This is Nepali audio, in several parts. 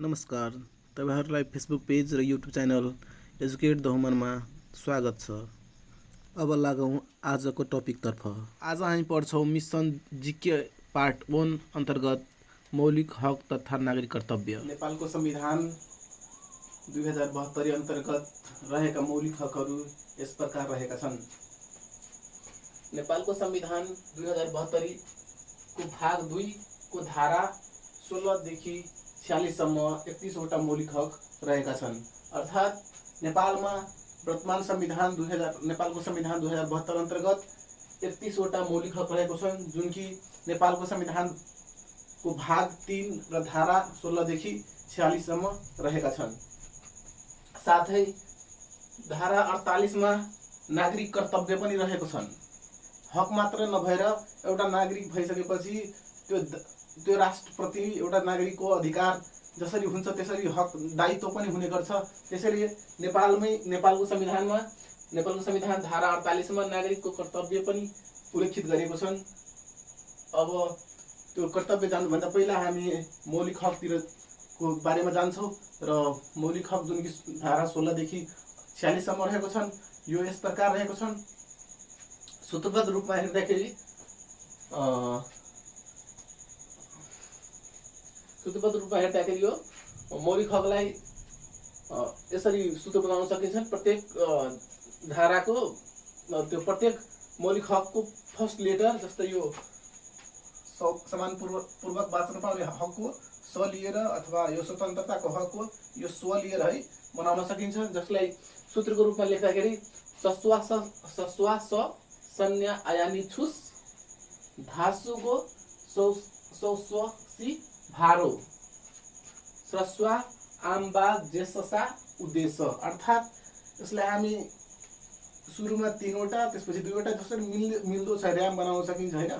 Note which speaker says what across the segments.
Speaker 1: नमस्कार, तपाईहरुलाई फेसबुक पेज र युट्युब च्यानल एजुकेट द ह्युमनमा स्वागत छ। अब लागौं आजको टपिकतर्फ। आज हामी पढ्छौं मिशन जीके पार्ट 1 अन्तर्गत मौलिक हक तथा नागरिक कर्तव्य।
Speaker 2: नेपालको संविधान 2072 अन्तर्गत रहेका मौलिक हकहरू यस प्रकार रहेका छन्। नेपालको संविधान 2072 को भाग 2 को धारा 16 देखि 46 सम्म 31 वटा मौलिक हक रहेका छन्। अर्थात् नेपालमा वर्तमान संविधान नेपालको संविधान 2072 अन्तर्गत 31 वटा मौलिक हक रहेको छन्, जुन कि नेपालको संविधानको भाग 3 र धारा 16 देखि 46 सम्म रहेका छन्। साथै धारा 48 मा नागरिक कर्तव्य पनि रहेको छन्। हक मात्र नभएर एउटा नागरिक भइसकेपछि त्यो राष्ट्रप्रति एउटा नागरिकको अधिकार जसरी हुन्छ त्यसरी हक दायित्व पनि हुने गर्छ। त्यसैले नेपालको संविधान धारा 48 मा नागरिकको कर्तव्य पनि उल्लेखित गरेको छन्। अब त्यो कर्तव्य जान्नुभन्दा पहिला हामी मौलिक हकतिरको बारेमा जान्छौं र मौलिक हक जुन कि धारा 16 देखि 46 सम्म रहेको छन्, यो यस प्रकार रहेको छन्। सूत्रबद्ध रूपमा हेर्दाखेरि यो मौलिक हकलाई यसरी सूत्र बनाउन सकिन्छ। प्रत्येक धाराको त्यो प्रत्येक मौलिक हकको फर्स्ट लेटर, जस्तै यो सम्मानपूर्वक बाँच्न पाउने हकको स लिएर अथवा यो स्वतन्त्रताको हकको यो स्व लिएर है बनाउन सकिन्छ। जसलाई सूत्रको रूपमा लेख्दाखेरि सश्वास संज्ञा आयानी छुस धासुको सौस्वसी भारो स्रस्वा आम्बा जेससा उद्देश्य। अर्थात् यसलाई हामी सुरुमा 3 वटा त्यसपछि 2 वटा जसरी मिल्दो छ र्याम बनाउन सकिन्छ हैन।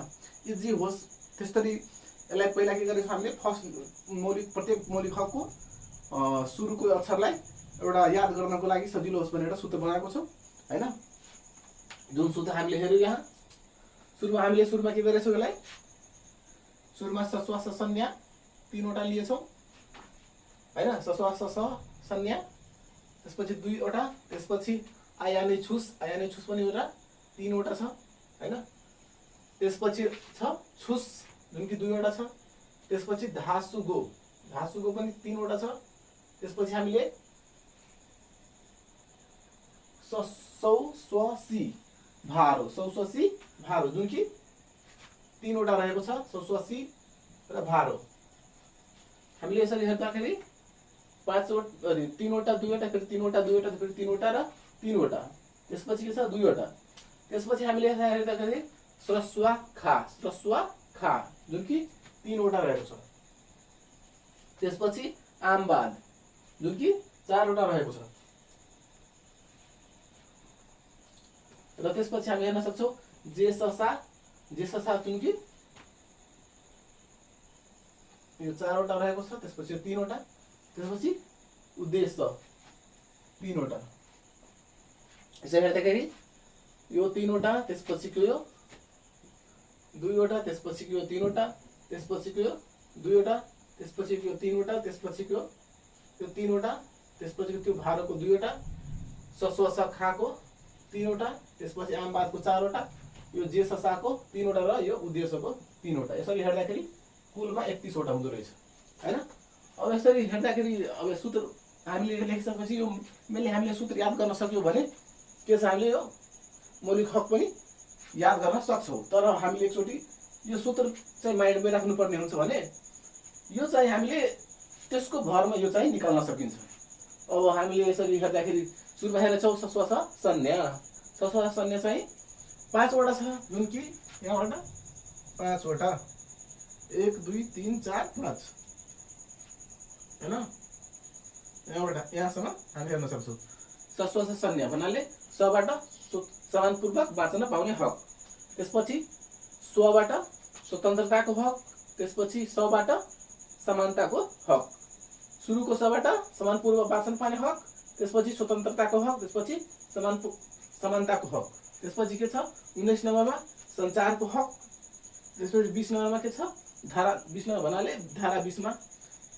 Speaker 2: यो जे होस् त्यसरी यसलाई पहिला के गरेछौं हामीले फर्स्ट प्रत्येक मौलिक हकको सुरुको अक्षरलाई एउटा याद गर्नको लागि सजिलो होस् भनेर सूत्र बनाएको छौं हैन। जुन सूत्र हामीले हेर्यौं यहाँ सुरुमा के गरेछौं, यसलाई सुरुमा सश्वास संज्ञा 3 वटा लिएछौं हैन। सश्वास संज्ञा, त्यसपछि 2 वटा, त्यसपछि आयानी छुस पनि एउटा 3 वटा छ हैन। त्यसपछि छ छुस जुन कि 2 वटा छ। त्यसपछि धासुगो पनि 3 वटा छ। त्यसपछि हामीले सौस्वसी भारो जुन कि 3 वटा रहेको छ, सौस्वसी र भारो। हामीले यसरी हेर्दाखेरि 3 वटा 2 वटा फेरि 3 वटा 2 वटा फेरि 3 वटा र 3 वटा, त्यसपछि के छ 2 वटा। त्यसपछि हामीले हेर्दाखेरि स्रस्वा खा जुन कि 3 वटा रहेको छ। त्यसपछि आमबाद जुन कि 4 वटा रहेको छ। र त्यसपछि हामी हेर्न सक्छौं जेससा जुन कि यो 4 वटा रहेको छ। त्यसपछि 3 वटा, त्यसपछि उद्देश्य 3 वटा। यसरी हेर्दाखेरि यो 3 वटा, त्यसपछि यो 2 वटा, त्यसपछि यो 3 वटा, त्यसपछि यो 2 वटा, त्यसपछि यो 3 वटा, त्यसपछि यो 3 वटा, त्यसपछि त्यो भारोको 2 वटा, सश्वास खाको 3 वटा, त्यसपछि आमबादको 4 वटा, यो जेससाको 3 वटा र यो उद्देश्यको 3 वटा। यसरी हेर्दाखेरि कुलमा 31 वटा हुँदो रहेछ हैन। अब यसरी हेर्दाखेरि अब सूत्र हामीले लेखिसकेपछि यो मैले हामीले सूत्र याद गर्न सक्यौं भने के छ, हामीले यो मौलिक हक पनि याद गर्न सक्छौं। तर हामीले एकचोटी यो सूत्र चाहिँ माइन्डमै राख्नुपर्ने हुन्छ भने यो चाहिँ हामीले त्यसको भरमा यो चाहिँ निकाल्न सकिन्छ। अब हामीले यसरी हेर्दाखेरि सुरुमा हेर्छौं सश्वास संज्ञा चाहिँ 5 वटा छ, जुन कि यहाँबाट 5 वटा 1 2 3 4 5 हैन। यहाँबाट यहाँसम्म हामी हेर्न सक्छौं। सश्वास संज्ञा भन्नाले सबाट सम्मानपूर्वक बाँच्न पाउने हक, त्यसपछि स्वबाट स्वतन्त्रताको हक, त्यसपछि सबाट समानताको हक, सुरुको सबाट सम्मानपूर्वक बाँच्न पाउने हक, त्यसपछि स्वतन्त्रताको हक, त्यसपछि समानताको हक, त्यसपछि के छ 19 नम्बरमा सञ्चारको हक, त्यसपछि 20 नम्बरमा के छ धारा 20 नम्बर भन्नाले धारा 20 मा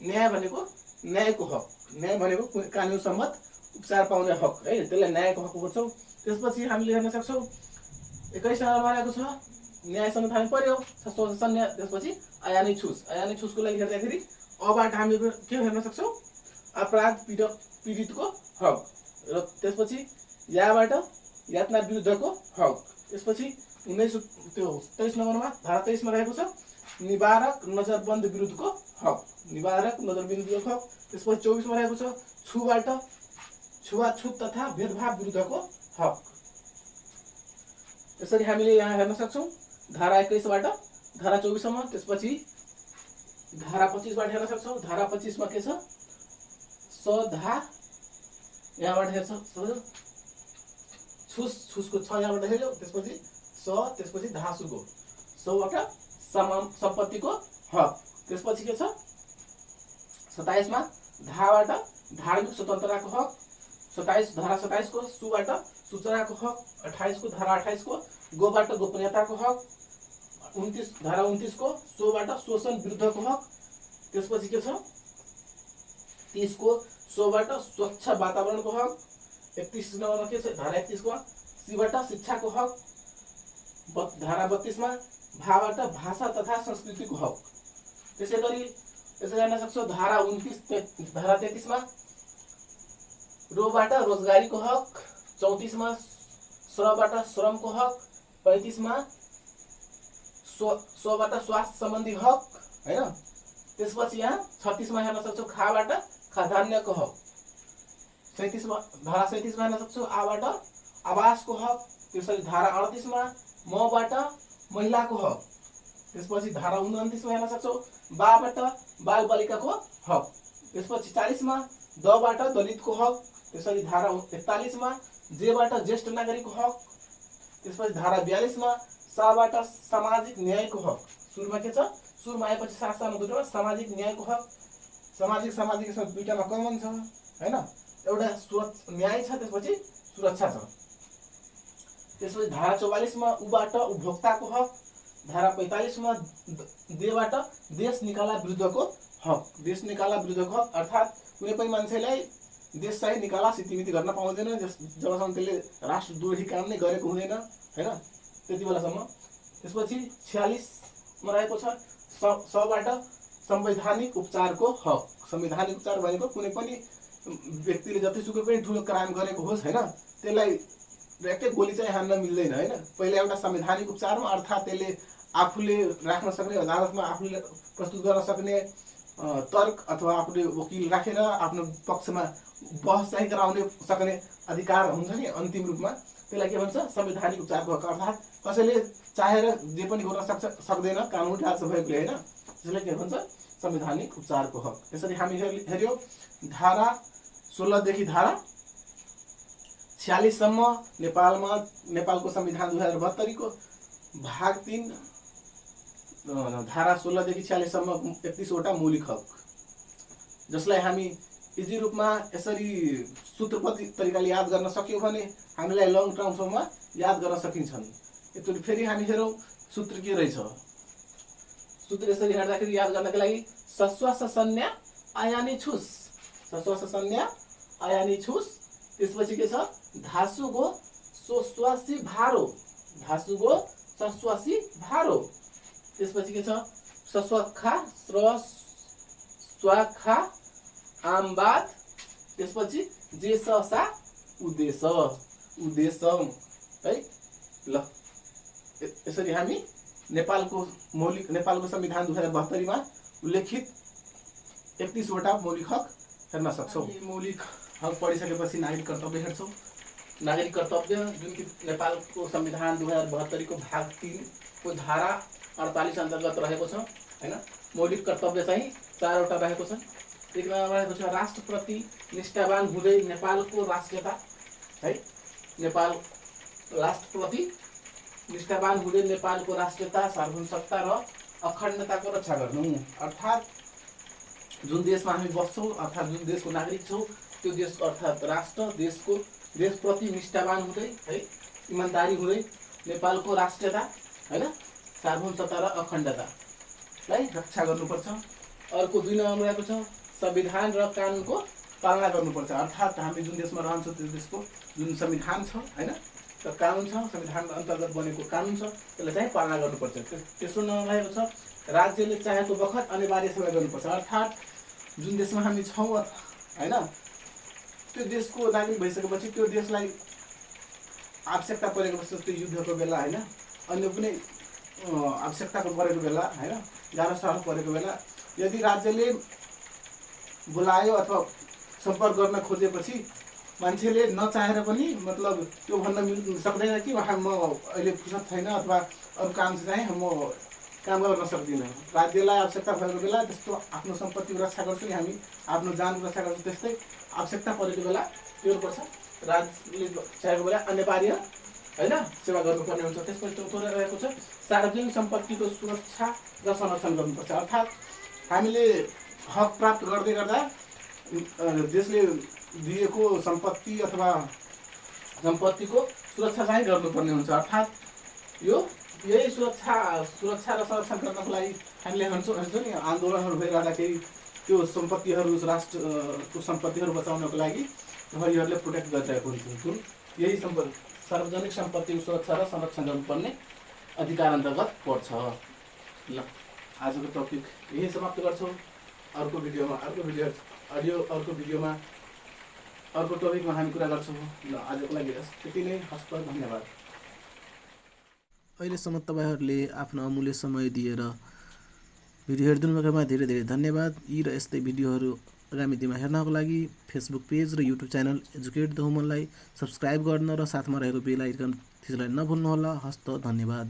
Speaker 2: न्याय भनेको न्यायको हक। न्याय भनेको कानुन सम्मत उपचार पाउने हक है, त्यसलाई न्यायको हक भन्छौँ। त्यसपछि हामीले हेर्न सक्छौँ 21 नम्बरमा रहेको छ न्याय संविधान पर्यो संज्ञा। त्यसपछि आयानी छुस। आयानी छुसको लागि हेर्दाखेरि अबाट हामीले के हेर्न सक्छौँ अपराध पीडितको हक र त्यसपछि याबाट यातना विरुद्धको हक। त्यसपछि 23 नम्बरमा धारा 23 मा रहेको छ निवारक नजरबन्द विरुद्धको हक। निवारक नजरबन्द विरुद्धको हक। त्यसपछि 24 मा रहेको छ छुबाट छुवाछुत तथा भेदभाव विरुद्धको हक। यसरी हामीले यहाँ हेर्न सक्छौँ धारा 21 बाट धारा 24 सम्म। त्यसपछि धारा 25 बाट हेर्न सक्छौँ। धारा 25 मा के छ सधा यहाँबाट हेर्छ छुसको छ यहाँबाट हेर्यो। त्यसपछि त्यसपछि धासुको सबाट सम्पत्तिको हक। त्यसपछि के छ 27 मा धाबाट धार्मिक स्वतन्त्रताको हक। 27 धारा 27 को सुबाट सूचनाको हक। 28 को धारा 28 को गोबाट गोपनीयताको हक। 29 धारा 29 को सोबाट शोषण विरुद्धको हक। त्यसपछि के छ 30 को सोबाट स्वच्छ वातावरणको हक। 31 नम्बरमा के छ धारा 31 को सीबाट शिक्षाको हक। धारा 32 मा भाबाट भाषा तथा संस्कृतिको हक। त्यसैगरी यसरी हेर्न सक्छौँ धारा 29 धारा 33 मा रोबाट रोजगारीको हक। 34 मा श्रमबाट श्रमको हक। 35 मा स्वबाट स्वास्थ्य सम्बन्धी हक हैन। त्यसपछि यहाँ 36 मा हेर्न सक्छौँ खाबाट खाद्यान्नको हक। 37 मा धारा 37 मा हेर्न सक्छौँ आबाट आवासको हक। त्यसपछि धारा 38 मा मबाट महिलाको हक। त्यसपछि धारा 29 मा हेर्न सक्छौँ बाबाट बाल बालिकाको हक। त्यसपछि 40 मा दबाट दलितको हक। त्यसपछि धारा 41 मा जेबाट ज्येष्ठ नागरिकको हक। त्यसपछि धारा 42 मा साबाट सामाजिक न्यायको हक। सुरुमा के छ सुरुमा आएपछि शासनमा दुईटा सामाजिक न्यायको हक। सामाजिक यसमा दुईटामा कमन छ हैन। एउटा न्याय छ त्यसपछि सुरक्षा छ। त्यसपछि धारा 44 मा उबाट उपभोक्ताको हक। धारा 45 मा देबाट देश निकाला विरुद्धको हक। देश निकाला विरुद्धको हक अर्थात् कुनै पनि मान्छेलाई देश चाहिँ निकाला सितिमिति गर्न पाउँदैन जबसम्म त्यसले राष्ट्रद्रोही काम नै गरेको हुँदैन हैन त्यति बेलासम्म। त्यसपछि 46 मा रहेको छ सबाट संवैधानिक उपचारको हक। संवैधानिक उपचार भनेको कुनै पनि व्यक्तिले जतिसुकै पनि ठुलो क्राइम गरेको होस् हैन त्यसलाई डाइरेक्टै गोली चाहिँ हान्न मिल्दैन हैन। पहिला एउटा संवैधानिक उपचारमा अर्थात् त्यसले आफूले राख्न सक्ने अदालतमा आफूले प्रस्तुत गर्न सक्ने तर्क अथवा आफूले वकिल राखेर आफ्नो पक्षमा बहस चाहिँ गराउने सक्ने अधिकार हुन्छ नि अन्तिम रूपमा त्यसलाई के भन्छ संवैधानिक उपचारको हक। अर्थात् कसैले चाहेर जे पनि गर्न सक्दैन कानुन राज्य भएकोले हैन त्यसलाई के भन्छ संवैधानिक उपचारको हक। यसरी हामी हेर्यौं धारा 16 देखि धारा 46 सम्म नेपालको संविधान 2072 को भाग 3 धारा 16 देखि 46 सम्म 31 वटा मौलिक हक जसलाई हामी इजी रूपमा यसरी सूत्रबद्ध तरिकाले याद गर्न सक्यौं भने हामीलाई लङ टर्मसम्म याद गर्न सकिन्छन्। यसरी फेरि हामी हेरौं सूत्र के रहेछ। सूत्र यसरी हेर्दाखेरि याद गर्नका लागि सस्वास संज्ञा आयानी छुस। सस्वास संज्ञा आयानी छुस। त्यसपछि के छ धासुगो सोस्वासी भारो। धासुगो सस्वासी भारो। त्यसपछि के छ सस्वाखा स्वाखा आमबाद। त्यसपछि जेससा उद्देश्य है ल। यसरी हामी नेपालको संविधान 2072 मा उल्लेखित 31 वटा मौलिक हक हेर्न सक्छौं। मौलिक हक पढिसकेपछि नागरिक कर्तव्य हेर्छौं। नागरिक कर्तव्य जुन कि नेपालको संविधान 2072 को भाग 3 को धारा 48 अन्तर्गत रहेको छ हैन। मौलिक कर्तव्य चाहिँ 4 वटा रहेको छ। एक नम्बरमा रहेको छ राष्ट्रप्रति निष्ठावान हुँदै नेपालको राष्ट्रियता है। नेपाल राष्ट्रप्रति निष्ठावान हुँदै नेपालको राष्ट्रियता सार्वभौमसत्ता र अखण्डताको रक्षा गर्नु। अर्थात् जुन देशमा हामी बस्छौं अर्थात् जुन देशको नागरिक छौं त्यो देशको अर्थात् राष्ट्र देशप्रति निष्ठावान हुँदै है इमानदारी हुँदै नेपालको राष्ट्रियता हैन सार्वभौमसत्ता र अखण्डतालाई रक्षा गर्नुपर्छ। अर्को 2 नम्बरमा रहेको छ संविधान र कानुनको पालना गर्नुपर्छ। अर्थात् हामी जुन देशमा रहन्छौँ त्यो देशको जुन संविधान छ होइन, र कानुन छ, संविधान अन्तर्गत बनेको कानुन छ, त्यसलाई चाहिँ पालना गर्नुपर्छ। त्यसो नरहेको छ राज्यले चाहेको बखत अनिवार्य सेवा गर्नुपर्छ। अर्थात् जुन देशमा हामी छौँ होइन, त्यो देशको नागरिक भइसकेपछि त्यो देशलाई आवश्यकता परेको जस्तो युद्धको बेला होइन, अन्य कुनै आवश्यकताको परेको बेला होइन, गाह्रो साह्रो परेको बेला यदि राज्यले बोलायो अथवा सम्पर्क गर्न खोजेपछि मान्छेले नचाहेर पनि मतलब त्यो भन्न सक्दैन कि म अहिले फुर्सद छैन अथवा अरू काम छ चाहिँ म काम गर्न सक्दिनँ। राज्यलाई आवश्यकता भएको बेला जस्तो आफ्नो सम्पत्तिको रक्षा गर्छौँ नि हामी, आफ्नो जानको रक्षा गर्छौँ, त्यस्तै आवश्यकता परेको बेला त्यो पर्छ राज्यले चाहेको बेला अनिवार्य होइन सेवा गर्नुपर्ने हुन्छ। त्यसपछि चौथो रहेको छ सार्वजनिक सम्पत्तिको सुरक्षा र संरक्षण गर्नुपर्छ। अर्थात् हामीले हक प्राप्त गर्दै गर्दा देशले दिएको सम्पत्ति अथवा सम्पत्तिको सुरक्षा चाहिँ गर्नुपर्ने हुन्छ। अर्थात् यही सुरक्षा र संरक्षण गर्नको लागि हामीले भन्छौँ नि आन्दोलनहरू भइरहँदाखेरि त्यो सम्पत्तिहरू राष्ट्रको सम्पत्तिहरू बचाउनको लागि प्रहरीहरूले प्रोटेक्ट गरिरहेको हुन्छ। जुन यही सार्वजनिक सम्पत्तिको सुरक्षा र संरक्षण गर्नुपर्ने अधिकार अन्तर्गत पर्छ। ल आजको टपिक यही समाप्त गर्छौँ। अर्को भिडियोमा अर्को टपिकमा हामी कुरा गर्छौँ। ल आजको लागि त्यति नै, हस्त धन्यवाद।
Speaker 1: अहिलेसम्म तपाईँहरूले आफ्नो अमूल्य समय दिएर भिडियो हेरिदिनु भएकोमा धेरै धेरै धन्यवाद। यी र यस्तै भिडियोहरू आगामी दिनमा हेर्नको लागि फेसबुक पेज र युट्युब च्यानल एजुकेट द वुमनलाई सब्सक्राइब गर्न र साथमा रहेको बेल आइकन थिच्न नभुल्नुहोला। हस्त धन्यवाद।